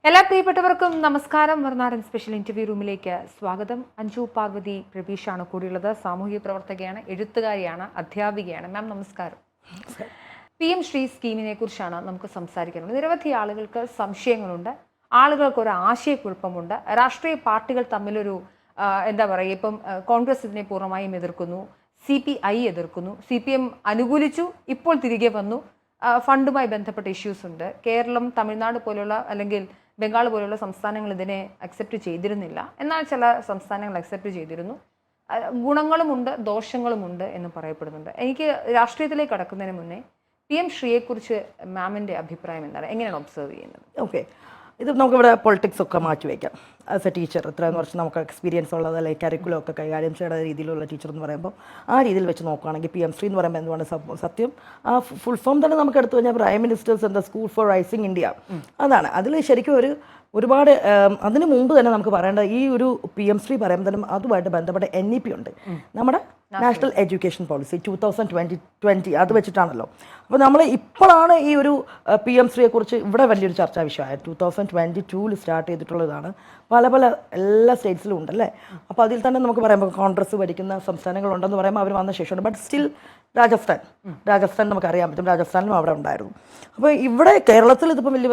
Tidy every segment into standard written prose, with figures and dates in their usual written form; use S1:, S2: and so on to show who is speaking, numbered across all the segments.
S1: എല്ലാ പ്രിയപ്പെട്ടവർക്കും നമസ്കാരം. മറുനാടൻ സ്പെഷ്യൽ ഇന്റർവ്യൂ റൂമിലേക്ക് സ്വാഗതം. അഞ്ജു പാർവതി പ്രവീഷാണ് കൂടിയുള്ളത്. സാമൂഹിക പ്രവർത്തകയാണ്, എഴുത്തുകാരിയാണ്, അധ്യാപികയാണ്. മാം നമസ്കാരം. PM ശ്രീ സ്കീമിനെ കുറിച്ചാണ് നമുക്ക് സംസാരിക്കുന്നത്. നിരവധി ആളുകൾക്ക് സംശയങ്ങളുണ്ട്, ആളുകൾക്ക് ഒരു ആശയക്കുഴപ്പമുണ്ട്. രാഷ്ട്രീയ പാർട്ടികൾ തമ്മിലൊരു എന്താ പറയുക, ഇപ്പം കോൺഗ്രസ് ഇതിനെ പൂർണ്ണമായും എതിർക്കുന്നു, CPI എതിർക്കുന്നു, CPM അനുകൂലിച്ചു, ഇപ്പോൾ തിരികെ വന്നു. ഫണ്ടുമായി ബന്ധപ്പെട്ട ഇഷ്യൂസ് ഉണ്ട്. കേരളം, തമിഴ്നാട് പോലുള്ള അല്ലെങ്കിൽ ബംഗാൾ പോലുള്ള സംസ്ഥാനങ്ങൾ ഇതിനെ അക്സെപ്റ്റ് ചെയ്തിരുന്നില്ല. എന്നാൽ ചില സംസ്ഥാനങ്ങൾ അക്സെപ്റ്റ് ചെയ്തിരുന്നു. ഗുണങ്ങളുമുണ്ട് ദോഷങ്ങളുമുണ്ട് എന്ന് പറയപ്പെടുന്നുണ്ട്. എനിക്ക് രാഷ്ട്രീയത്തിലേക്ക് കടക്കുന്നതിന് മുന്നേ PM ശ്രീയെക്കുറിച്ച് മാമിൻ്റെ അഭിപ്രായം എന്താണ്? എങ്ങനെയാണ് ഒബ്സർവ് ചെയ്യുന്നത്?
S2: ഓക്കെ, ഇത് നമുക്കിവിടെ പൊളിറ്റിക്സ് ഒക്കെ മാറ്റി വയ്ക്കാം. ആസ് എ ടീച്ചർ ഇത്രയും വർഷം നമുക്ക് എക്സ്പീരിയൻസ് ഉള്ളത്, അല്ലെങ്കിൽ കരിക്കുലം ഒക്കെ കൈകാര്യം ചെയ്യുന്ന രീതിയിലുള്ള ടീച്ചർ എന്ന് പറയുമ്പോൾ ആ രീതിയിൽ വെച്ച് നോക്കുകയാണെങ്കിൽ PM ശ്രീ എന്ന് പറയുമ്പോൾ എന്തുകൊണ്ട് സത്യം ആ ഫുൾ ഫോം തന്നെ നമുക്ക് എടുത്തു കഴിഞ്ഞാൽ പ്രൈം മിനിസ്റ്റേഴ്സ് എന്താ സ്കൂൾ ഫോർ റൈസിങ് ഇന്ത്യ, അതാണ്. അതിൽ ശരിക്കും ഒരുപാട് അതിന് മുമ്പ് തന്നെ നമുക്ക് പറയേണ്ട ഈ ഒരു PM ശ്രീ പറയുമ്പോഴും അതുമായിട്ട് ബന്ധപ്പെട്ട NEP ഉണ്ട്, നമ്മുടെ നാഷണൽ എഡ്യൂക്കേഷൻ പോളിസി 2020 അത് വെച്ചിട്ടാണല്ലോ. അപ്പോൾ നമ്മൾ ഇപ്പോഴാണ് ഈ ഒരു PM ശ്രീയെക്കുറിച്ച് ഇവിടെ വലിയൊരു ചർച്ചാ വിഷയമായത്. 2022 സ്റ്റാർട്ട് ചെയ്തിട്ടുള്ളതാണ്. പല എല്ലാ സ്റ്റേറ്റ്സിലും ഉണ്ടല്ലേ. അപ്പോൾ അതിൽ തന്നെ നമുക്ക് പറയുമ്പോൾ കോൺഗ്രസ് ഭരിക്കുന്ന സംസ്ഥാനങ്ങളുണ്ടെന്ന് പറയുമ്പോൾ അവർ വന്ന ശേഷമുണ്ട്. ബട്ട് സ്റ്റിൽ രാജസ്ഥാൻ നമുക്കറിയാൻ പറ്റും, രാജസ്ഥാനിലും അവിടെ ഉണ്ടായിരുന്നു. അപ്പോൾ ഇവിടെ കേരളത്തിൽ ഇതിപ്പം വലിയ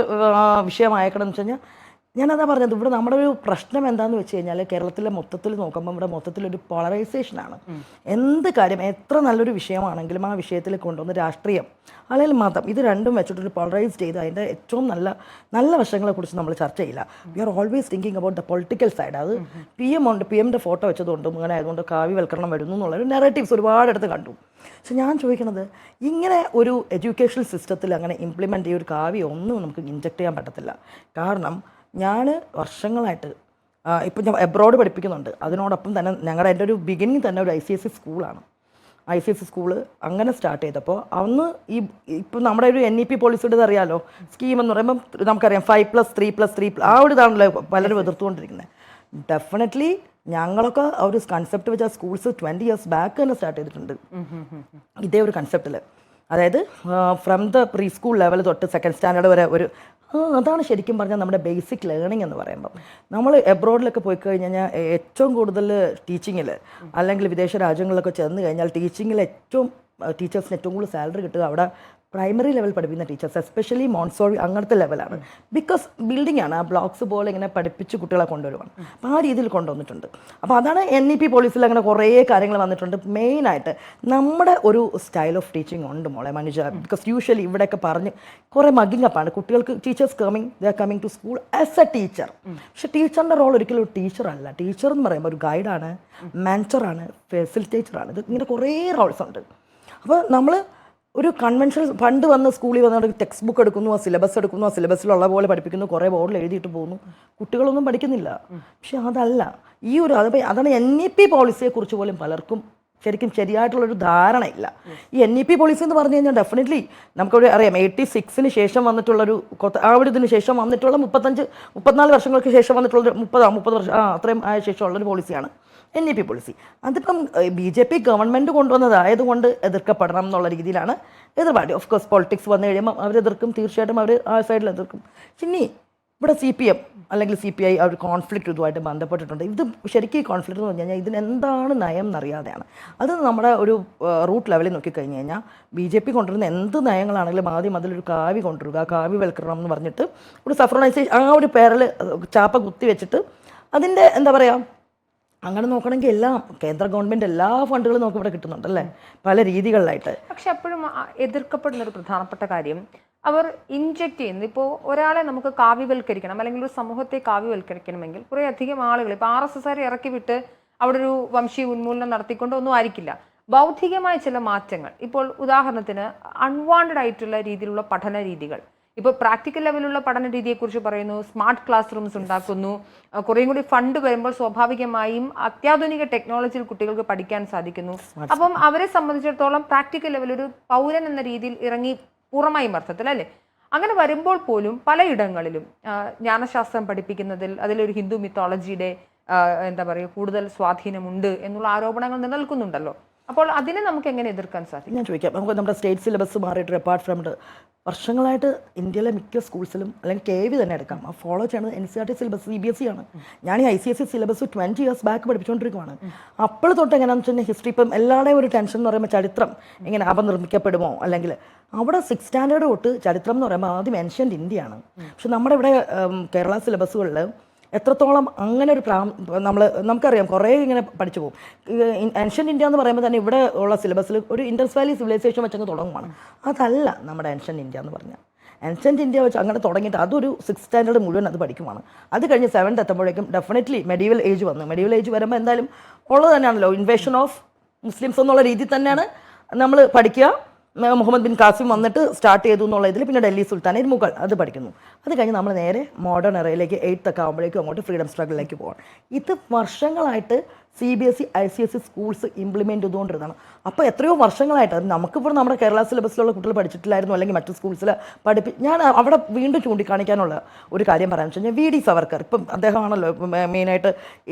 S2: വിഷയമായേക്കണമെന്ന് വെച്ച് കഴിഞ്ഞാൽ ഞാനതാ പറഞ്ഞത്. ഇവിടെ നമ്മുടെ ഒരു പ്രശ്നം എന്താണെന്ന് വെച്ച് കഴിഞ്ഞാൽ കേരളത്തിലെ മൊത്തത്തിൽ നോക്കുമ്പോൾ ഇവിടെ മൊത്തത്തിലൊരു പോളറൈസേഷനാണ്. എന്ത് കാര്യം എത്ര നല്ലൊരു വിഷയമാണെങ്കിലും ആ വിഷയത്തിൽ കൊണ്ടുവന്ന് രാഷ്ട്രീയം അല്ലെങ്കിൽ മതം ഇത് രണ്ടും വെച്ചിട്ടൊരു പോളറൈസ് ചെയ്ത് അതിൻ്റെ ഏറ്റവും നല്ല വശങ്ങളെക്കുറിച്ച് നമ്മൾ ചർച്ച ചെയ്യില്ല. We are always thinking about the political side. അത് PMൻ്റെ ഫോട്ടോ വെച്ചതുകൊണ്ടും അങ്ങനെ ആയതുകൊണ്ട് കാവ്യവൽക്കരണം വരുന്നു എന്നുള്ളൊരു നെറേറ്റീവ്സ് ഒരുപാടിടത്ത് കണ്ടു. പക്ഷെ ഞാൻ ചോദിക്കുന്നത്, ഇങ്ങനെ ഒരു എഡ്യൂക്കേഷൻ സിസ്റ്റത്തിൽ അങ്ങനെ ഇംപ്ലിമെൻ്റ് ചെയ്യൊരു കാവ്യം ഒന്നും നമുക്ക് ഇൻജക്റ്റ് ചെയ്യാൻ പറ്റത്തില്ല. കാരണം ഞാൻ വർഷങ്ങളായിട്ട് ഇപ്പം ഞാൻ എബ്രോഡ് പഠിപ്പിക്കുന്നുണ്ട്. അതിനോടൊപ്പം തന്നെ എൻ്റെ ഒരു ബിഗിനിങ് തന്നെ ഒരു ICSE സ്കൂളാണ്. ICSE സ്കൂള് അങ്ങനെ സ്റ്റാർട്ട് ചെയ്തപ്പോൾ അന്ന് ഇപ്പം നമ്മുടെ ഒരു NEP പോളിസിയുടെ അറിയാമല്ലോ, സ്കീം എന്ന് പറയുമ്പം നമുക്കറിയാം 5+3+3 ആ ഒരു ഇതാണല്ലോ പലരും എതിർത്തുകൊണ്ടിരിക്കുന്നത്. ഡെഫിനറ്റ്ലി ഞങ്ങളൊക്കെ ഒരു കൺസെപ്റ്റ് വെച്ചാൽ സ്കൂൾസ് 20 years ബാക്ക് തന്നെ സ്റ്റാർട്ട് ചെയ്തിട്ടുണ്ട് ഇതേ ഒരു കൺസെപ്റ്റിൽ. അതായത് from the pre school level തൊട്ട് സെക്കൻഡ് സ്റ്റാൻഡേർഡ് വരെ അതാണ് ശരിക്കും പറഞ്ഞാൽ നമ്മുടെ ബേസിക് ലേണിംഗ് എന്ന് പറയുമ്പം. നമ്മൾ എബ്രോഡിലൊക്കെ പോയി കഴിഞ്ഞാൽ ഏറ്റവും കൂടുതൽ ടീച്ചിങ്ങിൽ അല്ലെങ്കിൽ വിദേശ രാജ്യങ്ങളിലൊക്കെ ചെന്ന് കഴിഞ്ഞാൽ ടീച്ചേഴ്സിന് ഏറ്റവും കൂടുതൽ സാലറി കിട്ടുക അവിടെ പ്രൈമറി ലെവൽ പഠിപ്പിക്കുന്ന ടീച്ചേഴ്സ്, എസ്പെഷ്യലി മോൺസോറി അങ്ങനത്തെ ലെവലാണ്. ബിക്കോസ് ബിൽഡിംഗ് ആണ്, ആ ബ്ലോക്സ് പോലെ ഇങ്ങനെ പഠിപ്പിച്ച് കുട്ടികളെ കൊണ്ടുവരുവാണ്. അപ്പോൾ ആ രീതിയിൽ കൊണ്ടുവന്നിട്ടുണ്ട്. അപ്പോൾ അതാണ് NEP പോളിസിയിൽ അങ്ങനെ കുറേ കാര്യങ്ങൾ വന്നിട്ടുണ്ട്. മെയിനായിട്ട് നമ്മുടെ ഒരു സ്റ്റൈൽ ഓഫ് ടീച്ചിങ് ഉണ്ട് മോളെ മനുജ. ബിക്കോസ് യൂഷ്വലി ഇവിടെയൊക്കെ പറഞ്ഞ് കുറേ മഗ്ഗിങ് അപ്പാണ് കുട്ടികൾക്ക്. Teachers they are coming to school as a teacher. പക്ഷേ ടീച്ചറിൻ്റെ റോൾ ഒരിക്കലും ഒരു ടീച്ചറല്ല. ടീച്ചർ എന്ന് പറയുമ്പോൾ ഒരു ഗൈഡാണ്, മെൻറ്ററാണ്, ഫെസിലിറ്റേറ്ററാണ്. ഇത് ഇങ്ങനെ കുറേ റോൾസ് ഉണ്ട്. അപ്പോൾ നമ്മൾ ഒരു കൺവെൻഷണൽ ഫണ്ട് വന്ന് സ്കൂളിൽ വന്നിട്ട് ടെക്സ്റ്റ് ബുക്ക് എടുക്കുന്നു, ആ സിലബസിലുള്ള പോലെ പഠിപ്പിക്കുന്നു, കുറേ ബോർഡിൽ എഴുതിയിട്ട് പോകുന്നു, കുട്ടികളൊന്നും പഠിക്കുന്നില്ല. പക്ഷെ അതല്ല അതാണ് NEP പോളിസിയെക്കുറിച്ച് പോലും പലർക്കും ശരിക്കും ശരിയായിട്ടുള്ളൊരു ധാരണയില്ല. ഈ NEP പോളിസി എന്ന് പറഞ്ഞു കഴിഞ്ഞാൽ ഡെഫിനറ്റ്ലി നമുക്കവിടെ അറിയാം 86 ശേഷം വന്നിട്ടുള്ളൊരു ആ ഒരു ഇതിന് ശേഷം വന്നിട്ടുള്ള 34 വർഷങ്ങൾക്ക് ശേഷം വന്നിട്ടുള്ള 30 വർഷം അത്രയും ആയ ശേഷമുള്ളൊരു പോളിസിയാണ് NEP പോളിസി. അതിപ്പം BJP ഗവൺമെൻറ് കൊണ്ടുവന്നതായതുകൊണ്ട് എതിർക്കപ്പെടണം എന്നുള്ള രീതിയിലാണ് എതിർപാടി. ഓഫ് കോഴ്സ് പൊളിറ്റിക്സ് വന്നു കഴിയുമ്പോൾ അവരെതിർക്കും, തീർച്ചയായിട്ടും അവർ ആ സൈഡിൽ എതിർക്കും. ഇനി ഇവിടെ CPM അല്ലെങ്കിൽ CPI ആ ഒരു കോൺഫ്ലിക്റ്റ് ഇതുമായിട്ട് ബന്ധപ്പെട്ടിട്ടുണ്ട്. ഇത് ശരിക്കും ഈ കോൺഫ്ലിക്റ്റ് എന്ന് പറഞ്ഞു കഴിഞ്ഞാൽ ഇതിനെന്താണ് നയം എന്നറിയാതെയാണ്. അത് നമ്മുടെ ഒരു റൂട്ട് ലെവലിൽ നോക്കിക്കഴിഞ്ഞ് കഴിഞ്ഞാൽ BJP കൊണ്ടുവരുന്ന എന്ത് നയങ്ങളാണെങ്കിലും ആദ്യം അതിലൊരു കാവ്യ കൊണ്ടുവരിക, കാവ്യവൽക്കരണം എന്ന് പറഞ്ഞിട്ട് ഒരു സഫ്രണൈസേഷൻ ആ ഒരു പേരിൽ ചാപ്പ കുത്തി വെച്ചിട്ട് അതിൻ്റെ എന്താ പറയുക, അങ്ങനെ നോക്കണമെങ്കിൽ എല്ലാം കേന്ദ്ര ഗവൺമെൻറ് എല്ലാ ഫണ്ടുകളും നമുക്ക് ഇവിടെ കിട്ടുന്നുണ്ടല്ലേ പല രീതികളിലായിട്ട്.
S1: പക്ഷെ അപ്പോഴും എതിർക്കപ്പെടുന്ന ഒരു പ്രധാനപ്പെട്ട കാര്യം അവർ ഇൻജെക്റ്റ് ചെയ്യുന്നത്. ഇപ്പോൾ ഒരാളെ നമുക്ക് കാവ്യവൽക്കരിക്കണം അല്ലെങ്കിൽ ഒരു സമൂഹത്തെ കാവ്യവൽക്കരിക്കണമെങ്കിൽ കുറേ അധികം ആളുകൾ ഇപ്പോൾ RSS ഇറക്കി വിട്ട് അവിടെ ഒരു വംശീയ ഉന്മൂലനം നടത്തിക്കൊണ്ടൊന്നും ആയിരിക്കില്ല. ബൗദ്ധികമായ ചില മാറ്റങ്ങൾ, ഇപ്പോൾ ഉദാഹരണത്തിന് അൺവാണ്ടഡ് ആയിട്ടുള്ള രീതിയിലുള്ള പഠന രീതികൾ, ഇപ്പോൾ പ്രാക്ടിക്കൽ ലെവലുള്ള പഠന രീതിയെക്കുറിച്ച് പറയുന്നു, സ്മാർട്ട് ക്ലാസ് റൂംസ് ഉണ്ടാക്കുന്നു, കുറേയും കൂടി ഫണ്ട് വരുമ്പോൾ സ്വാഭാവികമായും അത്യാധുനിക ടെക്നോളജിയിൽ കുട്ടികൾക്ക് പഠിക്കാൻ സാധിക്കുന്നു. അപ്പം അവരെ സംബന്ധിച്ചിടത്തോളം പ്രാക്ടിക്കൽ ലെവൽ ഒരു പൗരൻ എന്ന രീതിയിൽ ഇറങ്ങി പൂർണ്ണമായും അർത്ഥത്തിൽ അല്ലേ. അങ്ങനെ വരുമ്പോൾ പോലും പലയിടങ്ങളിലും ജ്ഞാനശാസ്ത്രം പഠിപ്പിക്കുന്നതിൽ അതിലൊരു ഹിന്ദു മിത്തോളജിയുടെ എന്താ പറയുക കൂടുതൽ സ്വാധീനമുണ്ട് എന്നുള്ള ആരോപണങ്ങൾ നിലനിൽക്കുന്നുണ്ടല്ലോ. അപ്പോൾ അതിനെ നമുക്ക് എങ്ങനെ എതിർക്കാൻ സാധിക്കും?
S2: ഞാൻ ചോദിക്കാം, നമുക്ക് നമ്മുടെ സ്റ്റേറ്റ് സിലബസ് മാറിയിട്ട് അപ്പാർട്ട് ഫ്രം വർഷങ്ങളായിട്ട് ഇന്ത്യയിലെ മിക്ക സ്കൂൾസിലും അല്ലെങ്കിൽ KV തന്നെ എടുക്കാം, ആ ഫോളോ ചെയ്യുന്നത് NCERT സിലബസ് CBSE ആണ്. ഞാൻ ഈ ICSE സിലബസ് 20 years ബാക്ക് പഠിപ്പിച്ചുകൊണ്ടിരിക്കുകയാണ്. അപ്പോൾ തൊട്ട് എങ്ങനെയാണെന്ന് വെച്ചാൽ ഹിസ്റ്ററി, ഇപ്പം എല്ലാവരുടെയും ഒരു ടെൻഷൻ എന്ന് പറയുമ്പോൾ ചരിത്രം എങ്ങനെ അപനിർമ്മിക്കപ്പെടുമോ, അല്ലെങ്കിൽ അവിടെ 6th സ്റ്റാൻഡേർഡ് തൊട്ട് ചരിത്രം എന്ന് പറയുമ്പോൾ ആദ്യം ഏൻഷ്യൻ്റ് ഇന്ത്യയാണ്. പക്ഷെ നമ്മുടെ ഇവിടെ കേരള സിലബസുകളിൽ എത്രത്തോളം അങ്ങനെ ഒരു നമുക്കറിയാം, കുറേ ഇങ്ങനെ പഠിച്ചു പോകും. ഏൻഷ്യൻ്റ് ഇന്ത്യ എന്ന് പറയുമ്പോൾ തന്നെ ഇവിടെ ഉള്ള സിലബസിൽ ഒരു ഇൻഡസ് വാലി സിവിലൈസേഷൻ വെച്ചങ്ങ് തുടങ്ങുവാണ്. അതല്ല നമ്മുടെ ഏൻഷ്യൻ്റ് ഇന്ത്യ എന്ന് പറഞ്ഞാൽ. ഏൻഷ്യൻ്റ് ഇന്ത്യ വെച്ച് അങ്ങനെ തുടങ്ങിയിട്ട് അതൊരു 6th സ്റ്റാൻഡേർഡ് മുഴുവൻ അത് പഠിക്കുവാണ്. അത് കഴിഞ്ഞ് 7th എത്തുമ്പോഴേക്കും ഡെഫിനറ്റ്ലി മെഡീവൽ ഏജ് വന്നു. മെഡീവൽ ഏജ് വരുമ്പോൾ എന്തായാലും ഉള്ളത് തന്നെയാണല്ലോ, ഇൻവേഷൻ ഓഫ് മുസ്ലിംസ് എന്നുള്ള രീതിയിൽ തന്നെയാണ് നമ്മൾ പഠിക്കുക. മുഹമ്മദ് ബിൻ ഖാസിം വന്നിട്ട് സ്റ്റാർട്ട് ചെയ്തു എന്നുള്ള ഇതിൽ പിന്നെ ഡൽഹി സുൽത്താനേറ്റ് മുഗൾ അത് പഠിക്കുന്നു. അത് കഴിഞ്ഞ് നമ്മൾ നേരെ മോഡേൺ എറയിലേക്ക് 8th ഒക്കെ ആകുമ്പോഴേക്കും അങ്ങോട്ട് ഫ്രീഡം സ്ട്രഗിളിലേക്ക് പോകണം. ഇത് വർഷങ്ങളായിട്ട് CBSE ICSE സ്കൂൾസ് ഇംപ്ലിമെൻറ്റ് ചെയ്തുകൊണ്ടിരുന്നതാണ്. അപ്പോൾ എത്രയോ വർഷങ്ങളായിട്ട് അത് നമുക്കിപ്പോൾ നമ്മുടെ കേരള സിലബസിലുള്ള കുട്ടികൾ പഠിച്ചിട്ടില്ലായിരുന്നു, അല്ലെങ്കിൽ മറ്റു സ്കൂൾസിൽ ഞാൻ അവിടെ വീണ്ടും ചൂണ്ടിക്കാണിക്കാനുള്ള ഒരു കാര്യം പറയാമെന്ന് വെച്ച് കഴിഞ്ഞാൽ VD സവർക്കർ. ഇപ്പം അദ്ദേഹമാണല്ലോ മെയിനായിട്ട്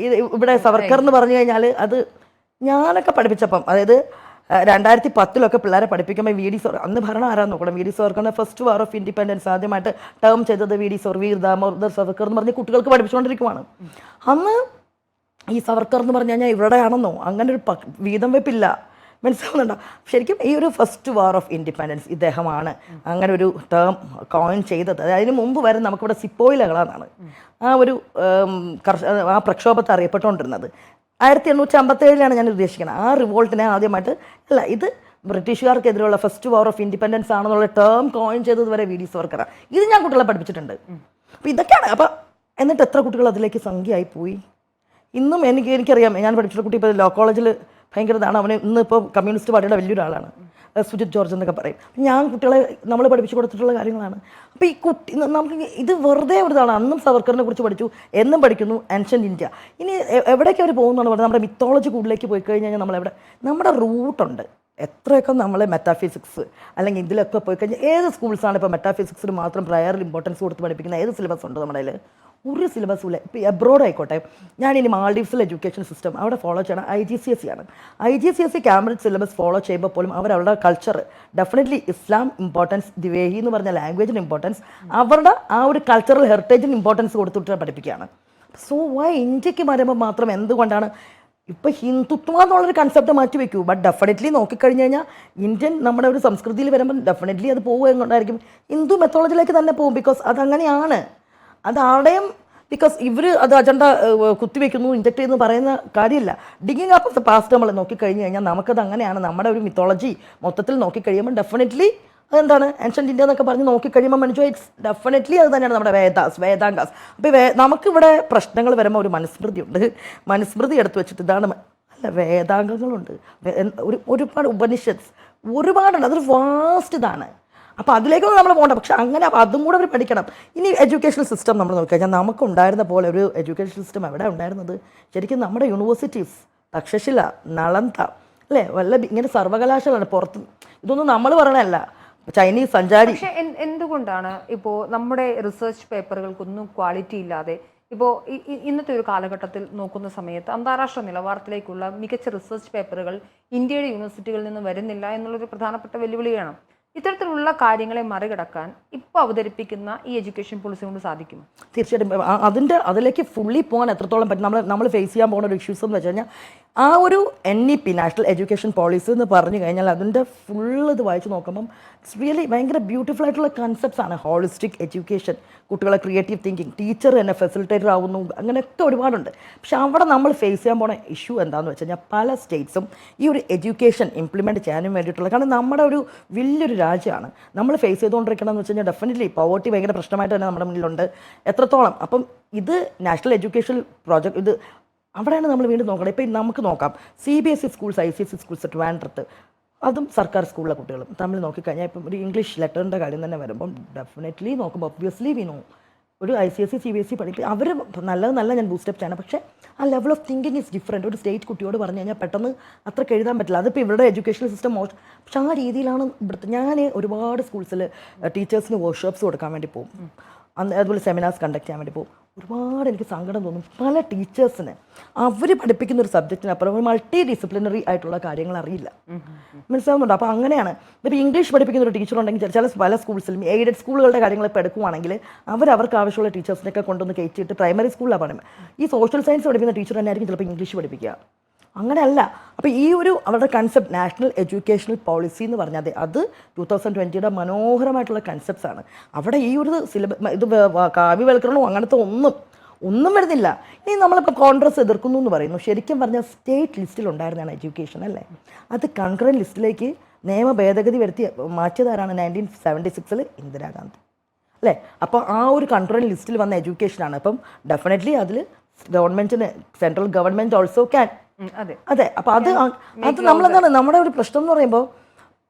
S2: ഇവിടെ സവർക്കർ എന്ന് പറഞ്ഞു കഴിഞ്ഞാൽ അത് ഞാനൊക്കെ പഠിപ്പിച്ചപ്പം, അതായത് 2010 പിള്ളേരെ പഠിപ്പിക്കുമ്പോൾ VD സവർക്കർ അന്ന് ഭരണം ആരാന്ന് നോക്കണം. VD സവർക്കറിൻ്റെ ഫസ്റ്റ് വാർ ഓഫ് ഇൻഡിപെൻഡൻസ് ആദ്യമായിട്ട് ടേം ചെയ്തത് VD വീർ ദാമോദർ സവർക്കർ എന്ന് പറഞ്ഞ് കുട്ടികൾക്ക് പഠിപ്പിച്ചുകൊണ്ടിരിക്കുവാണ്. അന്ന് ഈ സവർക്കർ എന്ന് പറഞ്ഞു കഴിഞ്ഞാൽ ഇവിടെയാണെന്നോ അങ്ങനെ ഒരു വീതം വെപ്പില്ല, മനസ്സിലാവുന്നുണ്ടോ? ശരിക്കും ഈ ഒരു ഫസ്റ്റ് വാർ ഓഫ് ഇൻഡിപെൻഡൻസ് ഇദ്ദേഹമാണ് അങ്ങനെ ഒരു ടേം കോയിൻ ചെയ്തത്. അതിന് മുമ്പ് വരെ നമുക്കിവിടെ സിപ്പോയിലകളാണ് ആ ഒരു ആ പ്രക്ഷോഭത്തെ അറിയപ്പെട്ടുകൊണ്ടിരുന്നത്. 1857 ഞാൻ ഉദ്ദേശിക്കുന്നത്. ആ റിവോൾട്ടിനെ ആദ്യമായിട്ട് അല്ല, ഇത് ബ്രിട്ടീഷുകാർക്കെതിരെയുള്ള ഫസ്റ്റ് വാർ ഓഫ് ഇൻഡിപെൻഡൻസ് ആണെന്നുള്ള ടേം കോയിൻ ചെയ്തത് വരെ VD സവർക്കറാണ്. ഇത് ഞാൻ കുട്ടികളെ പഠിപ്പിച്ചിട്ടുണ്ട്. അപ്പോൾ ഇതൊക്കെയാണ്. അപ്പോൾ എന്നിട്ട് എത്ര കുട്ടികൾ അതിലേക്ക് സംഖ്യയായി പോയി. ഇന്നും എനിക്കറിയാം, ഞാൻ പഠിച്ചിട്ടുള്ള കുട്ടി ഇപ്പോൾ ലോ കോളേജിൽ ഭയങ്കര ഇതാണ്. അവന് ഇന്നിപ്പോൾ കമ്മ്യൂണിസ്റ്റ് പാർട്ടിയുടെ വലിയൊരാളാണ്, സുജിത് ജോർജ് എന്നൊക്കെ പറയും. ഞാൻ കുട്ടികളെ നമ്മൾ പഠിപ്പിച്ചു കൊടുത്തിട്ടുള്ള കാര്യങ്ങളാണ്. അപ്പോൾ ഈ കുട്ടി നമുക്ക് ഇത് വെറുതെ ഒരു ഇതാണ്. അന്നും സവർക്കറിനെ കുറിച്ച് പഠിച്ചു, എന്നും പഠിക്കുന്നു ഏൻഷ്യൻ്റ് ഇന്ത്യ. ഇനി എവിടേക്ക് അവർ പോകുന്നതാണ് പറഞ്ഞാൽ നമ്മുടെ മിത്തോളജി കൂടുതലേക്ക് പോയി കഴിഞ്ഞാൽ നമ്മളെവിടെ നമ്മുടെ റൂട്ടുണ്ട്. എത്രയൊക്കെ നമ്മൾ മെറ്റാഫിസിക്സ് അല്ലെങ്കിൽ ഇതിലൊക്കെ പോയി കഴിഞ്ഞാൽ ഏത് സ്കൂൾസാണ് ഇപ്പോൾ മെറ്റാഫിസിക്സിന് മാത്രം പ്രയറിൽ ഇമ്പോർട്ടൻസ് കൊടുത്ത് പഠിപ്പിക്കുന്ന ഏത് സിലബസ് ഉണ്ട് നമ്മുടെ കയ്യിൽ? ഒരു സിലബസും ഇല്ല. ഇപ്പോൾ എബ്രോഡ് ആയിക്കോട്ടെ, ഞാനിനി മാൾഡീവ്സിലെ എഡ്യൂക്കേഷൻ സിസ്റ്റം അവിടെ ഫോളോ ചെയ്യണം IGCSE ആണ്. IGCSE കാംബ്രിഡ്ജ് സിലബസ് ഫോളോ ചെയ്യുമ്പോൾ പോലും അവരുടെ കൾച്ചർ ഡെഫിനറ്റ്ലി ഇസ്ലാം ഇമ്പോർട്ടൻസ്, ദിവേഹി എന്ന് പറഞ്ഞ ലാംഗ്വേജിന് ഇമ്പോർട്ടൻസ്, അവരുടെ ആ ഒരു കൾച്ചറൽ ഹെറിറ്റേജിന് ഇമ്പോർട്ടൻസ് കൊടുത്തിട്ട് പഠിപ്പിക്കുകയാണ്. സോ വൈ ഇന്ത്യക്ക് വരുമ്പോൾ മാത്രം എന്തുകൊണ്ടാണ് ഇപ്പോൾ ഹിന്ദുത്വം എന്നുള്ളൊരു കൺസെപ്റ്റ് മാറ്റി വയ്ക്കൂ? ബട്ട് ഡെഫിനറ്റ്ലി നോക്കിക്കഴിഞ്ഞ് കഴിഞ്ഞാൽ ഇന്ത്യൻ നമ്മുടെ ഒരു സംസ്കൃതിയിൽ വരുമ്പോൾ ഡെഫിനറ്റ്ലി അത് പോകുക എന്നുകൊണ്ടായിരിക്കും ഹിന്ദു മെത്തോളജിയിലേക്ക് തന്നെ പോകും. ബിക്കോസ് അതങ്ങനെയാണ്. അത് ആരുടെയും ബിക്കോസ് ഇവർ അത് അജണ്ട കുത്തിവെക്കുന്നു, ഇൻജക്ട് ചെയ്യുന്നു പറയുന്ന കാര്യമില്ല. Digging up of the past നമ്മൾ നോക്കിക്കഴിഞ്ഞ് കഴിഞ്ഞാൽ നമുക്കത് അങ്ങനെയാണ്. നമ്മുടെ ഒരു മിത്തോളജി മൊത്തത്തിൽ നോക്കിക്കഴിയുമ്പോൾ ഡെഫിനറ്റ്ലി അതെന്താണ് ഏൻഷ്യൻ്റ് ഇന്ത്യ എന്നൊക്കെ പറഞ്ഞ് നോക്കിക്കഴിയുമ്പോൾ മനസ്സിലായി ഇറ്റ്സ് ഡെഫിനറ്റ്ലി അത് തന്നെയാണ് നമ്മുടെ വേദാംഗാസ്. അപ്പോൾ നമുക്കിവിടെ പ്രശ്നങ്ങൾ വരുമ്പോൾ ഒരു മനുസ്മൃതിയുണ്ട്. മനുസ്മൃതി എടുത്തു വെച്ചിട്ട് ഇതാണ് അല്ല, വേദാംഗങ്ങളുണ്ട്, ഒരുപാട് ഉപനിഷത്സ് ഒരുപാടുണ്ട്. അതൊരു വാസ്റ്റ് ഇതാണ്. അപ്പോൾ അതിലേക്കൊന്നും നമ്മൾ പോകണ്ട. പക്ഷെ അങ്ങനെ അതും കൂടെ അവർ പഠിക്കണം. ഇനി എഡ്യൂക്കേഷണൽ സിസ്റ്റം നമ്മൾ നോക്കിക്കഴിഞ്ഞാൽ നമുക്കുണ്ടായിരുന്ന പോലെ ഒരു എഡ്യൂക്കേഷൻ സിസ്റ്റം എവിടെ ഉണ്ടായിരുന്നത്? ശരിക്കും നമ്മുടെ യൂണിവേഴ്സിറ്റീസ് തക്ഷശില, നളന്ദ അല്ലേ, വല്ല ഇങ്ങനെ സർവകലാശാലയാണ് പുറത്ത്. ഇതൊന്നും നമ്മൾ പറയണല്ല, ചൈനീസ് സഞ്ചാരി.
S1: പക്ഷെ എന്തുകൊണ്ടാണ് ഇപ്പോൾ നമ്മുടെ റിസർച്ച് പേപ്പറുകൾക്കൊന്നും ക്വാളിറ്റി ഇല്ലാതെ ഇപ്പോൾ ഇന്നത്തെ ഒരു കാലഘട്ടത്തിൽ നോക്കുന്ന സമയത്ത് അന്താരാഷ്ട്ര നിലവാരത്തിലേക്കുള്ള മികച്ച റിസർച്ച് പേപ്പറുകൾ ഇന്ത്യയുടെ യൂണിവേഴ്സിറ്റികളിൽ നിന്ന് വരുന്നില്ല എന്നുള്ളൊരു പ്രധാനപ്പെട്ട വെല്ലുവിളിയാണ്. ഇത്തരത്തിലുള്ള കാര്യങ്ങളെ മറികടക്കാൻ ഇപ്പോൾ അവതരിപ്പിക്കുന്ന ഈ എഡ്യൂക്കേഷൻ പോളിസി കൊണ്ട് സാധിക്കും?
S2: തീർച്ചയായിട്ടും അതിലേക്ക് ഫുള്ളി പോകാൻ എത്രത്തോളം പറ്റും. നമ്മൾ ഫേസ് ചെയ്യാൻ പോകുന്ന ഒരു ഇഷ്യൂസ് എന്ന് വെച്ച് കഴിഞ്ഞാൽ ആ ഒരു NEP നാഷണൽ എഡ്യൂക്കേഷൻ പോളിസി എന്ന് പറഞ്ഞു കഴിഞ്ഞാൽ അതിൻ്റെ ഫുൾ ഇത് വായിച്ച് നോക്കുമ്പം ഇറ്റ്സ് റിയലി ഭയങ്കര ബ്യൂട്ടിഫുൾ ആയിട്ടുള്ള കൺസെപ്റ്റ്സ് ആണ്. ഹോളിസ്റ്റിക് എഡ്യൂക്കേഷൻ, കുട്ടികളെ ക്രിയേറ്റീവ് തിങ്കിങ്, ടീച്ചർ തന്നെ ഫെസിലിറ്റേറ്റർ ആവുന്നു, അങ്ങനെയൊക്കെ ഒരുപാടുണ്ട്. പക്ഷെ അവിടെ നമ്മൾ ഫേസ് ചെയ്യാൻ പോകുന്ന ഇഷ്യൂ എന്താണെന്ന് വെച്ച് കഴിഞ്ഞാൽ പല സ്റ്റേറ്റ്സും ഈ ഒരു എഡ്യൂക്കേഷൻ ഇംപ്ലിമെൻറ്റ് ചെയ്യാനും വേണ്ടിയിട്ടുള്ള, കാരണം നമ്മുടെ ഒരു വലിയൊരു രാജ്യമാണ് നമ്മൾ ഫേസ് ചെയ്തുകൊണ്ടിരിക്കണമെന്ന് വെച്ച് കഴിഞ്ഞാൽ ഡെഫിനറ്റ്ലി പവർട്ടി ഭയങ്കര പ്രശ്നമായിട്ട് തന്നെ നമ്മുടെ മുന്നിലുണ്ട്. എത്രത്തോളം അപ്പം ഇത് നാഷണൽ എഡ്യൂക്കേഷൻ പ്രോജക്റ്റ് ഇത് അവിടെയാണ് നമ്മൾ വീണ്ടും നോക്കണം. ഇപ്പം നമുക്ക് നോക്കാം CBSE സ്കൂൾസ്, ICSE സ്കൂൾസ് ട്രിവാൻഡ്രത്ത്, അതും സർക്കാർ സ്കൂളിലെ കുട്ടികളും തമ്മിൽ നോക്കിക്കഴിഞ്ഞാൽ ഇപ്പം ഒരു ഇംഗ്ലീഷ് ലെറ്ററിൻ്റെ കാര്യം തന്നെ വരുമ്പം ഡെഫിനറ്റ്ലി നോക്കുമ്പോൾ ഒബ്വിയസ്ലി വി നോ ഒരു ICSE CBSE പഠിക്കും അവർ നല്ല ഞാൻ ബൂസ്റ്റപ്പ് ചെയ്യണം. പക്ഷേ ആ level of thinking is different. ഒരു സ്റ്റേറ്റ് കുട്ടിയോട് പറഞ്ഞു കഴിഞ്ഞാൽ പെട്ടെന്ന് അത്രയ്ക്ക് എഴുതാൻ പറ്റില്ല. അതിപ്പോൾ ഇവരുടെ എഡ്യൂക്കേഷണൽ സിസ്റ്റം മോശം. പക്ഷേ ആ രീതിയിലാണ് ഇവിടുത്തെ. ഞാൻ ഒരുപാട് സ്കൂൾസിൽ ടീച്ചേഴ്സിന് വർക്ക്ഷോപ്സ് കൊടുക്കാൻ വേണ്ടി പോകും, അതുപോലെ സെമിനാർസ് കണ്ടക്ട് ചെയ്യാൻ വേണ്ടി പോകും. ഒരുപാട് എനിക്ക് സങ്കടം തോന്നും. പല ടീച്ചേഴ്സിന് അവർ പഠിപ്പിക്കുന്ന ഒരു സബ്ജക്റ്റിനപ്പുറം ഒരു മൾട്ടി ഡിസിപ്ലിനറി ആയിട്ടുള്ള കാര്യങ്ങൾ അറിയില്ല. മനസ്സിലാവുന്നുണ്ട്? അപ്പോൾ അങ്ങനെയാണ്. ഇപ്പോൾ ഇംഗ്ലീഷ് പഠിപ്പിക്കുന്ന ഒരു ടീച്ചർ ഉണ്ടെങ്കിൽ ചില പല സ്കൂൾസിലും എയ്ഡഡ് സ്കൂളുകളുടെ കാര്യങ്ങൾ ഇപ്പോൾ എടുക്കുവാണെങ്കിൽ അവർക്ക് ആവശ്യമുള്ള ടീച്ചേഴ്സിനൊക്കെ കൊണ്ടുവന്ന് കയറ്റിയിട്ട് പ്രൈമറി സ്കൂളിലാണ് പഠിക്കുന്നത്. ഈ സോഷ്യൽ സയൻസ് പഠിപ്പിക്കുന്ന ടീച്ചർ തന്നെ ആയിരിക്കും ചിലപ്പോൾ ഇംഗ്ലീഷ് പഠിപ്പിക്കുക. അങ്ങനെയല്ല. അപ്പോൾ ഈ ഒരു അവരുടെ കൺസെപ്റ്റ് നാഷണൽ എഡ്യൂക്കേഷണൽ പോളിസി എന്ന് പറഞ്ഞാൽ അത് 2020 മനോഹരമായിട്ടുള്ള കൺസെപ്റ്റ്സ് ആണ്. അവിടെ ഈ ഒരു ഇത് കാവ്യവൽക്കരണവും അങ്ങനത്തെ ഒന്നും വരുന്നില്ല. ഇനി നമ്മളിപ്പോൾ കോൺഗ്രസ് എതിർക്കുന്നു എന്ന് പറയുന്നു. ശരിക്കും പറഞ്ഞാൽ സ്റ്റേറ്റ് ലിസ്റ്റിൽ ഉണ്ടായിരുന്നതാണ് എഡ്യൂക്കേഷൻ അല്ലേ. അത് കൺകറൻറ്റ് ലിസ്റ്റിലേക്ക് നിയമ ഭേദഗതി വരുത്തി മാറ്റിയതാരാണ്? 1976 ഇന്ദിരാഗാന്ധി അല്ലേ. അപ്പോൾ ആ ഒരു കൺകറൻറ്റ് ലിസ്റ്റിൽ വന്ന എഡ്യൂക്കേഷനാണ്. അപ്പം ഡെഫിനറ്റ്ലി അതിൽ ഗവൺമെൻറ്റിന് സെൻട്രൽ ഗവൺമെൻറ് ഓൾസോ ക്യാൻ. അതെ. അപ്പോൾ അത് നമ്മളെന്താണ് നമ്മുടെ ഒരു പ്രശ്നം എന്ന് പറയുമ്പോൾ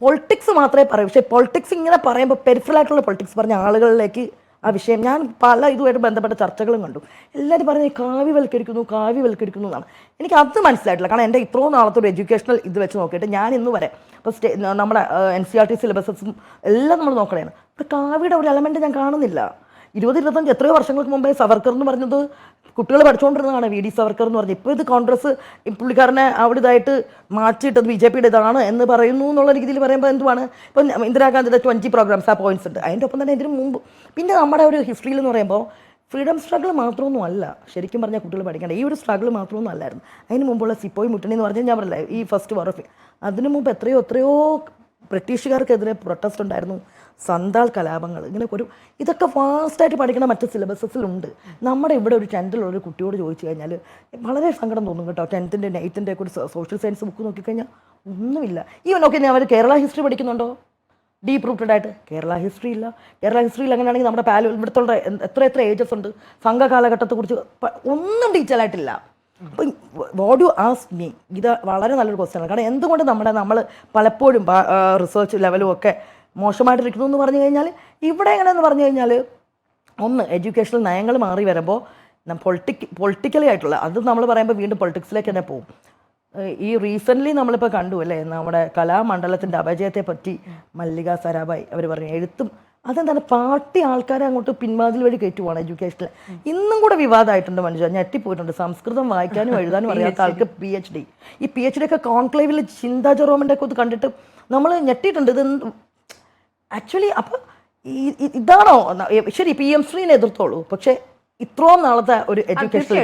S2: പൊളിറ്റിക്സ് മാത്രമേ പറയൂ. പക്ഷേ പൊളിറ്റിക്സ് ഇങ്ങനെ പറയുമ്പോൾ പെരിഫറൽ ആയിട്ടുള്ള പൊളിറ്റിക്സ് പറഞ്ഞ ആളുകളിലേക്ക് ആ വിഷയം ഞാൻ പല ഇതുമായിട്ട് ബന്ധപ്പെട്ട ചർച്ചകളും കണ്ടു. എല്ലാവരും പറഞ്ഞ് കാവ്യവൽക്കരിക്കുന്നു എന്നാണ്. എനിക്ക് അത് മനസ്സിലായിട്ടില്ല. കാരണം എൻ്റെ ഇത്രയും നാളത്തെ ഒരു എഡ്യൂക്കേഷണൽ ഇത് വെച്ച് നോക്കിയിട്ട് ഞാൻ ഇന്ന് വരെ ഇപ്പോൾ നമ്മുടെ NCERT സിലബസസും എല്ലാം നമ്മൾ നോക്കണേണ്. ഇപ്പോൾ കാവ്യയുടെ ഒരു എലമെൻറ്റ് ഞാൻ കാണുന്നില്ല. 20-25 എത്രയോ വർഷങ്ങൾക്ക് മുമ്പേ സവർക്കർ എന്ന് പറഞ്ഞത് കുട്ടികൾ പഠിച്ചുകൊണ്ടിരുന്നതാണ്, VD സവർക്കർ എന്ന് പറഞ്ഞ്. ഇപ്പോൾ ഇത് കോൺഗ്രസ് പുള്ളിക്കാരനെ അവിടെ ഇതായിട്ട് മാറ്റിയിട്ടത് BJPയുടെ ഇതാണ് എന്ന് പറയുന്നു എന്നുള്ള രീതിയിൽ പറയുമ്പോൾ എന്തുവാണ്? ഇപ്പം ഇന്ദിരാഗാന്ധിയുടെ 20 പ്രോഗ്രാംസ് ആ പോയിന്റ്സ് ഉണ്ട്. അതിൻ്റെ ഒപ്പം തന്നെ ഇതിന് മുമ്പ് പിന്നെ നമ്മുടെ ഒരു ഹിസ്റ്ററിയിൽ എന്ന് പറയുമ്പോൾ ഫ്രീഡം സ്ട്രഗിൾ മാത്രമൊന്നും അല്ല ശരിക്കും പറഞ്ഞാൽ കുട്ടികൾ പഠിക്കേണ്ട. ഈ ഒരു സ്ട്രഗിൾ മാത്രമൊന്നും അല്ലായിരുന്നു. അതിന് മുമ്പുള്ള സിപ്പോയി മുട്ടണി എന്ന് പറഞ്ഞാൽ ഞാൻ പറഞ്ഞില്ല ഈ ഫസ്റ്റ് വാർ ഓഫ് അതിനു മുമ്പ് എത്രയോ ബ്രിട്ടീഷുകാർക്കെതിരെ പ്രൊട്ടസ്റ്റ് ഉണ്ടായിരുന്നു, സന്താൾ കലാപങ്ങൾ, ഇങ്ങനെ ഇതൊക്കെ ഫാസ്റ്റായിട്ട് പഠിക്കുന്ന മറ്റ് സിലബസസിലുണ്ട്. നമ്മുടെ ഇവിടെ ഒരു 10th ഒരു കുട്ടിയോട് ചോദിച്ചു കഴിഞ്ഞാൽ വളരെ സങ്കടം തോന്നും കേട്ടോ. 10th 8th ഒരു സോഷ്യൽ സയൻസ് ബുക്ക് നോക്കിക്കഴിഞ്ഞാൽ ഒന്നുമില്ല. ഈവൻ നോക്കി അവർ കേരള ഹിസ്റ്ററി പഠിക്കുന്നുണ്ടോ? ഡീപ്പ് റൂട്ടഡ് ആയിട്ട് കേരള ഹിസ്റ്ററി ഇല്ല. കേരള ഹിസ്റ്ററിയിൽ എങ്ങനെയാണെങ്കിൽ നമ്മുടെ ഇവിടുത്തെ എത്ര ഏജസ് ഉണ്ട്, സംഘകാലഘട്ടത്തെക്കുറിച്ച് ഒന്നും ഡീറ്റെയിൽ ആയിട്ടില്ല. അപ്പം വാട്ട് യു ആസ്ക് മീ, ഇത് വളരെ നല്ലൊരു ക്വസ്റ്റ്യനാണ്. കാരണം എന്തുകൊണ്ട് നമ്മൾ പലപ്പോഴും റിസർച്ച് ലെവലും ഒക്കെ മോശമായിട്ടിരിക്കുന്നു എന്ന് പറഞ്ഞു കഴിഞ്ഞാൽ ഇവിടെ എങ്ങനെയെന്ന് പറഞ്ഞു കഴിഞ്ഞാൽ ഒന്ന് എഡ്യൂക്കേഷണൽ നയങ്ങൾ മാറി വരുമ്പോൾ പൊളിറ്റിക്കലി ആയിട്ടുള്ള അത് നമ്മൾ പറയുമ്പോൾ വീണ്ടും പൊളിറ്റിക്സിലേക്ക് തന്നെ പോകും. ഈ റീസെൻ്റ്ലി നമ്മളിപ്പോൾ കണ്ടു അല്ലേ, നമ്മുടെ കലാമണ്ഡലത്തിൻ്റെ അപജയത്തെ പറ്റി മല്ലിക സരാഭായ് അവർ പറഞ്ഞു എഴുത്തും അതെന്താണ് പാർട്ടി ആൾക്കാരെ അങ്ങോട്ട് പിൻവാതിൽ വഴി കയറ്റുവാണ് എഡ്യൂക്കേഷനിൽ. ഇന്നും കൂടെ വിവാദമായിട്ടുണ്ട്. മനുഷ്യ ഞെട്ടിപ്പോയിട്ടുണ്ട്. സംസ്കൃതം വായിക്കാനും എഴുതാനും അറിയാത്ത ആൾക്ക് PhD. ഈ PhD ഒക്കെ കോൺക്ലേവിൽ ചിന്താ ജെറോമിൻ്റെ ഒക്കെ കണ്ടിട്ട് നമ്മൾ ഞെട്ടിയിട്ടുണ്ട്. ഇത് ആക്ച്വലി അപ്പം ഇതാണോ ശരി PM ശ്രീനെ എതിർത്തോളൂ, പക്ഷേ ഇത്രയും നാളത്തെ ഒരു എഡ്യൂക്കേഷൻ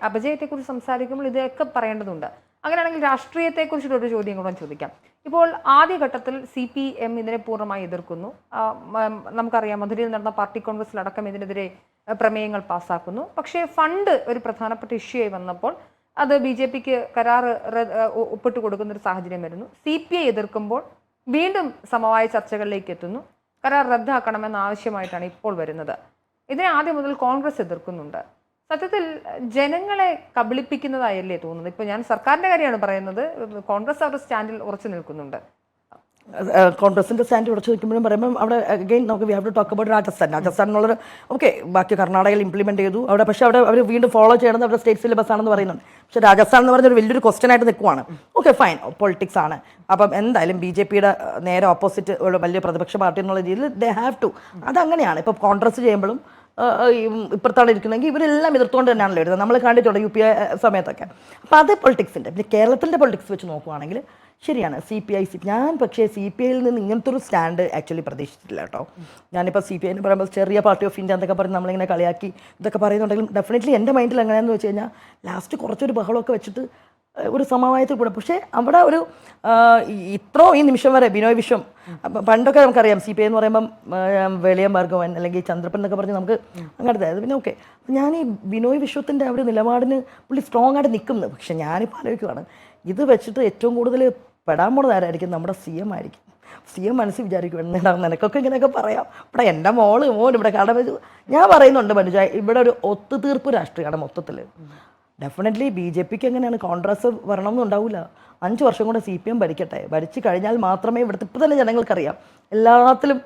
S1: അപജയത്തെ കുറിച്ച് സംസാരിക്കുമ്പോൾ ഇതൊക്കെ പറയേണ്ടതുണ്ട്. അങ്ങനെയാണെങ്കിൽ രാഷ്ട്രീയത്തെ കുറിച്ചിട്ടൊരു ചോദ്യം കൂടെ ചോദിക്കാം. ഇപ്പോൾ ആദ്യഘട്ടത്തിൽ CPM ഇതിനെ പൂർണ്ണമായി എതിർക്കുന്നു. നമുക്കറിയാം മധുരയിൽ നടന്ന പാർട്ടി കോൺഗ്രസിലടക്കം ഇതിനെതിരെ പ്രമേയങ്ങൾ പാസ്സാക്കുന്നു. പക്ഷേ ഫണ്ട് ഒരു പ്രധാനപ്പെട്ട ഇഷ്യൂ ആയി വന്നപ്പോൾ അത് BJPക്ക് കരാർ ഒപ്പിട്ട് കൊടുക്കുന്ന ഒരു സാഹചര്യം വരുന്നു. CPI എതിർക്കുമ്പോൾ വീണ്ടും സമവായ ചർച്ചകളിലേക്ക് എത്തുന്നു. കരാർ റദ്ദാക്കണമെന്ന ആവശ്യമായിട്ടാണ് ഇപ്പോൾ വരുന്നത്. ഇതിനെ ആദ്യം മുതൽ കോൺഗ്രസ് എതിർക്കുന്നുണ്ട്. സത്യത്തിൽ ജനങ്ങളെ കബളിപ്പിക്കുന്നതായല്ലേ തോന്നുന്നത്? ഇപ്പോൾ ഞാൻ സർക്കാരിൻ്റെ കാര്യമാണ് പറയുന്നത്. കോൺഗ്രസ് അവരുടെ സ്റ്റാൻഡിൽ ഉറച്ചു നിൽക്കുന്നുണ്ട്.
S2: കോൺഗ്രസിൻ്റെ സ്റ്റാൻഡ് ഉറച്ചു നിൽക്കുമ്പോഴും പറയുമ്പോൾ അവിടെ അഗെയിൻ നമുക്ക് we have to talk about Rajasthan എന്നുള്ളത് ഓക്കെ. ബാക്കി കർണാടകയിൽ ഇംപ്ലിമെൻറ്റ് ചെയ്തു അവിടെ, പക്ഷേ അവിടെ അവർ വീണ്ടും ഫോളോ ചെയ്യണമെന്ന് അവരുടെ സ്റ്റേറ്റ് സിലബസ് ആണെന്ന് പറയുന്നുണ്ട്. പക്ഷേ രാജസ്ഥാൻ എന്ന് പറഞ്ഞൊരു വലിയൊരു ക്വസ്റ്റ്യൻ ആയിട്ട് നിൽക്കുവാണ്. ഓക്കെ ഫൈൻ, പൊളിറ്റിക്സ് ആണ്. അപ്പം എന്തായാലും BJPയുടെ നേരെ ഓപ്പോസിറ്റ് ഉള്ള വലിയ പ്രതിപക്ഷ പാർട്ടി എന്നുള്ള രീതിയിൽ ദേ ഹാവ് ടു. അതങ്ങനെയാണ്. ഇപ്പോൾ കോൺഗ്രസ് ചെയ്യുമ്പോഴും ഇപ്പുറത്താണ് ഇരിക്കുന്നതെങ്കിൽ ഇവരെല്ലാം എതിർത്തുകൊണ്ട് തന്നെയാണല്ലോ എഴുതുന്നത്. നമ്മൾ കണ്ടിട്ടുണ്ട് UPA സമയത്തൊക്കെ. അപ്പോൾ അത് പൊളിറ്റിക്സിൻ്റെ. പിന്നെ കേരളത്തിൻ്റെ പൊളിറ്റിക്സ് വെച്ച് നോക്കുവാണെങ്കിൽ ശരിയാണ് CPI. ഞാൻ പക്ഷേ CPIയിൽ നിന്ന് ഇങ്ങനത്തെ ഒരു സ്റ്റാൻഡ് ആക്ച്വലി പ്രതീക്ഷിച്ചിട്ടില്ല കേട്ടോ. ഞാനിപ്പോൾ CPI എന്ന് പറയുമ്പോൾ ചെറിയ പാർട്ടി ഓഫ് ഇന്ത്യ എന്നൊക്കെ പറഞ്ഞ് നമ്മളിങ്ങനെ കളിയാക്കി ഇതൊക്കെ പറയുന്നുണ്ടെങ്കിലും ഡെഫിനറ്റ്ലി എൻ്റെ മൈൻഡിൽ എങ്ങനെയാണെന്ന് വെച്ച് കഴിഞ്ഞാൽ ലാസ്റ്റ് കുറച്ചൊരു ബഹളമൊക്കെ വെച്ചിട്ട് ഒരു സമവായത്തിൽ കൂടെ. പക്ഷേ അവിടെ ഒരു ഈ നിമിഷം വരെ ബിനോയ് വിശ്വം പണ്ടൊക്കെ നമുക്കറിയാം CPI എന്ന് പറയുമ്പം വെളിയം ഭാർഗവൻ അല്ലെങ്കിൽ ചന്ദ്രപ്പൻ എന്നൊക്കെ പറഞ്ഞ് നമുക്ക് അങ്ങനത്തെ അത് പിന്നെ ഓക്കെ. ഞാൻ ഈ ബിനോയ് വിശ്വത്തിൻ്റെ ഒരു നിലപാടിന് പുള്ളി സ്ട്രോങ് ആയിട്ട് നിൽക്കുന്നത്. പക്ഷെ ഞാനിപ്പോൾ ആലോചിക്കുവാണ് ഇത് വെച്ചിട്ട് ഏറ്റവും കൂടുതൽ പെടാൻ പോണത് ആരായിരിക്കും? നമ്മുടെ CM ആയിരിക്കും. CM മനസ്സിൽ വിചാരിക്കും എന്താ നിനക്കൊക്കെ ഇങ്ങനെയൊക്കെ പറയാം, ഇവിടെ എൻ്റെ മോൻ ഇവിടെ കട ഞാൻ പറയുന്നുണ്ട് മനുഷ്യ ഇവിടെ ഒരു ഒത്തുതീർപ്പ് രാഷ്ട്രീയമാണ് മൊത്തത്തിൽ. ഡെഫിനറ്റ്ലി BJPക്ക് എങ്ങനെയാണ് കോൺഗ്രസ് വരണമെന്നും ഉണ്ടാവില്ല. 5 വർഷം കൂടെ CPM ഭരിക്കട്ടെ. ഭരിച്ചു കഴിഞ്ഞാൽ മാത്രമേ ഇവിടുത്തെ ഇപ്പോൾ തന്നെ ജനങ്ങൾക്കറിയാം എല്ലാത്തിലും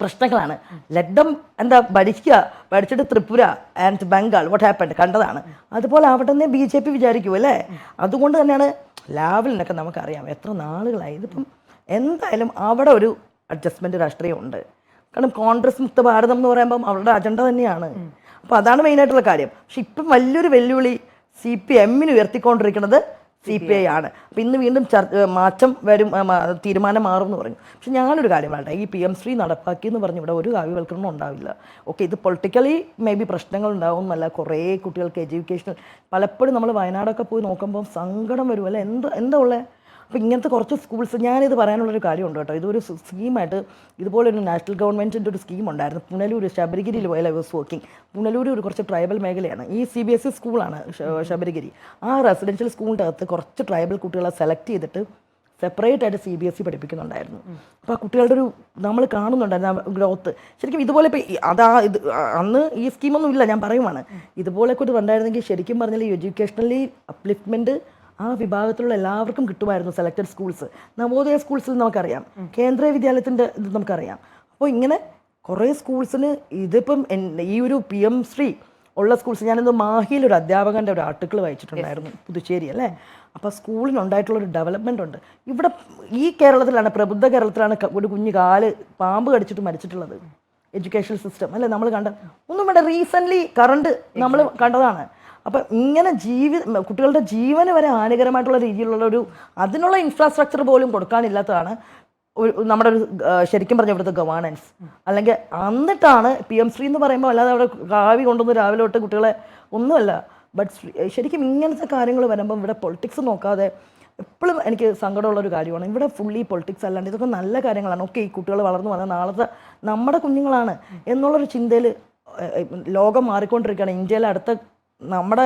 S2: പ്രശ്നങ്ങളാണ്. ലഡ്ഡം എന്താ ഭരിച്ചിട്ട് Tripura and Bengal what happened കണ്ടതാണ്. അതുപോലെ ആവട്ടെ BJP വിചാരിക്കൂ അല്ലേ. അതുകൊണ്ട് തന്നെയാണ് ലാവലിനൊക്കെ നമുക്കറിയാം എത്ര നാളുകളായി. ഇതിപ്പം എന്തായാലും അവിടെ ഒരു അഡ്ജസ്റ്റ്മെൻറ്റ് രാഷ്ട്രീയം ഉണ്ട്. കാരണം കോൺഗ്രസ് മുക്ത ഭാരതം എന്ന് പറയുമ്പം അവരുടെ അജണ്ട തന്നെയാണ്. അപ്പോൾ അതാണ് മെയിനായിട്ടുള്ള കാര്യം. പക്ഷെ ഇപ്പം വലിയൊരു വെല്ലുവിളി CPM ഉയർത്തിക്കൊണ്ടിരിക്കുന്നത് CPI ആണ്. അപ്പോൾ ഇന്ന് വീണ്ടും മാറ്റം വരും, തീരുമാനം മാറും എന്ന് പറഞ്ഞു. പക്ഷെ ഞാനൊരു കാര്യം പറയട്ടെ, ഈ PM ശ്രീ നടപ്പാക്കി എന്ന് പറഞ്ഞ് ഇവിടെ ഒരു കാവ്യവൽക്കരണം ഉണ്ടാവില്ല. ഓക്കെ, ഇത് പൊളിറ്റിക്കലി മേ ബി പ്രശ്നങ്ങൾ ഉണ്ടാവുമല്ല, കുറേ കുട്ടികൾക്ക് എഡ്യൂക്കേഷണൽ, പലപ്പോഴും നമ്മൾ വയനാടൊക്കെ പോയി നോക്കുമ്പോൾ സങ്കടം വരും അല്ലേ, എന്താ ഉള്ളത്. അപ്പോൾ ഇങ്ങനത്തെ കുറച്ച് സ്കൂൾസ്, ഞാനിത് പറയാനുള്ളൊരു കാര്യമുണ്ട് കേട്ടോ. ഇതൊരു സ്കീമായിട്ട് ഇതുപോലൊരു നാഷണൽ ഗവൺമെൻറ്റിൻ്റെ ഒരു സ്കീം ഉണ്ടായിരുന്നു. പുനലൂർ ശബരിഗിരിയിൽ പോയാൽ ഐ വാസ് വർക്കിംഗ്. പുനലൂർ ഒരു കുറച്ച് ട്രൈബൽ മേഖലയാണ്. ഈ CBSE സ്കൂളാണ് ശബരിഗിരി. ആ റെസിഡൻഷ്യൽ സ്കൂളിൻ്റെ അകത്ത് കുറച്ച് ട്രൈബൽ കുട്ടികളെ സെലക്ട് ചെയ്തിട്ട് സെപ്പറേറ്റ് ആയിട്ട് CBSE പഠിപ്പിക്കുന്നുണ്ടായിരുന്നു. അപ്പോൾ ആ കുട്ടികളുടെ ഒരു നമ്മൾ കാണുന്നുണ്ടായിരുന്നു ഗ്രോത്ത്. ശരിക്കും ഇതുപോലെ ഇപ്പോൾ അന്ന് ഈ സ്കീമൊന്നും ഇല്ല, ഞാൻ പറയുവാണ്. ഇതുപോലെയൊക്കെ ഒരു ഉണ്ടായിരുന്നെങ്കിൽ ശരിക്കും പറഞ്ഞാൽ ഈ എഡ്യൂക്കേഷണലി അപ്ലിഫ്റ്റ്മെൻറ്റ് ആ വിഭാഗത്തിലുള്ള എല്ലാവർക്കും കിട്ടുമായിരുന്നു. സെലക്റ്റഡ് സ്കൂൾസ്, നവോദയ സ്കൂൾസിൽ നമുക്കറിയാം, കേന്ദ്രീയ വിദ്യാലയത്തിൻ്റെ ഇത് നമുക്കറിയാം. അപ്പോൾ ഇങ്ങനെ കുറേ സ്കൂൾസിന് ഇതിപ്പം ഈ ഒരു PM ശ്രീ ഉള്ള സ്കൂൾസ്, ഞാനിന്ന് മാഹിയിൽ ഒരു അധ്യാപകൻ്റെ ഒരു ആർട്ടിക്കിൾ വായിച്ചിട്ടുണ്ടായിരുന്നു, പുതുച്ചേരി അല്ലേ. അപ്പോൾ സ്കൂളിനുണ്ടായിട്ടുള്ളൊരു ഡെവലപ്മെൻ്റ് ഉണ്ട്. ഇവിടെ ഈ കേരളത്തിലാണ്, പ്രബുദ്ധ കേരളത്തിലാണ് ഒരു കുഞ്ഞു കാല് പാമ്പ് കടിച്ചിട്ട് മരിച്ചിട്ടുള്ളത്. എഡ്യൂക്കേഷൻ സിസ്റ്റം അല്ലേ നമ്മൾ ഒന്നും വേണ്ട, റീസെൻ്റ്ലി കറണ്ട് നമ്മൾ കണ്ടതാണ്. അപ്പം ഇങ്ങനെ കുട്ടികളുടെ ജീവന് വരെ ഹാനികരമായിട്ടുള്ള രീതിയിലുള്ള അതിനുള്ള ഇൻഫ്രാസ്ട്രക്ചർ പോലും കൊടുക്കാനില്ലാത്തതാണ് നമ്മുടെ ഒരു ശരിക്കും പറഞ്ഞ ഇവിടുത്തെ ഗവേണൻസ്. അല്ലെങ്കിൽ എന്നിട്ടാണ് PM ശ്രീ എന്ന് പറയുമ്പോൾ അല്ലാതെ അവിടെ കാവി കൊണ്ടുവന്ന് രാവിലെ തൊട്ട് കുട്ടികളെ ഒന്നുമല്ല. ബട്ട് ശരിക്കും ഇങ്ങനത്തെ കാര്യങ്ങൾ വരുമ്പം ഇവിടെ പൊളിറ്റിക്സ് നോക്കാതെ, എപ്പോഴും എനിക്ക് സങ്കടമുള്ളൊരു കാര്യമാണ് ഇവിടെ ഫുള്ളി പൊളിറ്റിക്സ് അല്ലാണ്ട് ഇതൊക്കെ നല്ല കാര്യങ്ങളാണ്. ഓക്കെ, ഈ കുട്ടികൾ വളർന്നു വന്നാൽ നാളത്തെ നമ്മുടെ കുഞ്ഞുങ്ങളാണ് എന്നുള്ളൊരു ചിന്തയിൽ ലോകം മാറിക്കൊണ്ടിരിക്കുകയാണ്. ഇന്ത്യയിലെ അടുത്ത നമ്മുടെ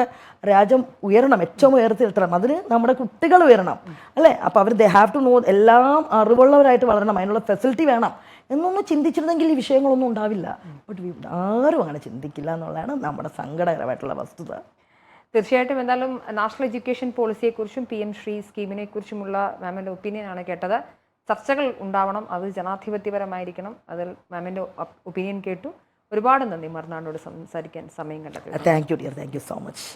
S2: രാജ്യം ഉയരണം, ഏറ്റവും ഉയരത്തിലെത്തണം, അതിന് നമ്മുടെ കുട്ടികൾ ഉയരണം അല്ലേ. അപ്പോൾ അവർ ഹാവ് ടു നോ, എല്ലാം അറിവുള്ളവരായിട്ട് വളരണം, അതിനുള്ള ഫെസിലിറ്റി വേണം എന്നൊന്നും ചിന്തിച്ചിരുന്നെങ്കിൽ ഈ വിഷയങ്ങളൊന്നും ഉണ്ടാവില്ല. ബട്ട് ആരും അങ്ങനെ ചിന്തിക്കില്ല എന്നുള്ളതാണ് നമ്മുടെ സങ്കടകരമായിട്ടുള്ള വസ്തുത.
S1: തീർച്ചയായിട്ടും. എന്തായാലും നാഷണൽ എഡ്യൂക്കേഷൻ പോളിസിയെക്കുറിച്ചും PM ശ്രീ സ്കീമിനെ കുറിച്ചുമുള്ള മാമിൻ്റെ ഒപ്പീനിയനാണ് കേട്ടത്. ചർച്ചകൾ ഉണ്ടാവണം, അത് ജനാധിപത്യപരമായിരിക്കണം. അതിൽ മാമിൻ്റെ ഒപ്പീനിയൻ കേട്ടു. ഒരുപാട് നന്ദി മറുനാടോട് സംസാരിക്കാൻ സമയം കണ്ടെത്തി.
S2: Thank you dear, thank you so much.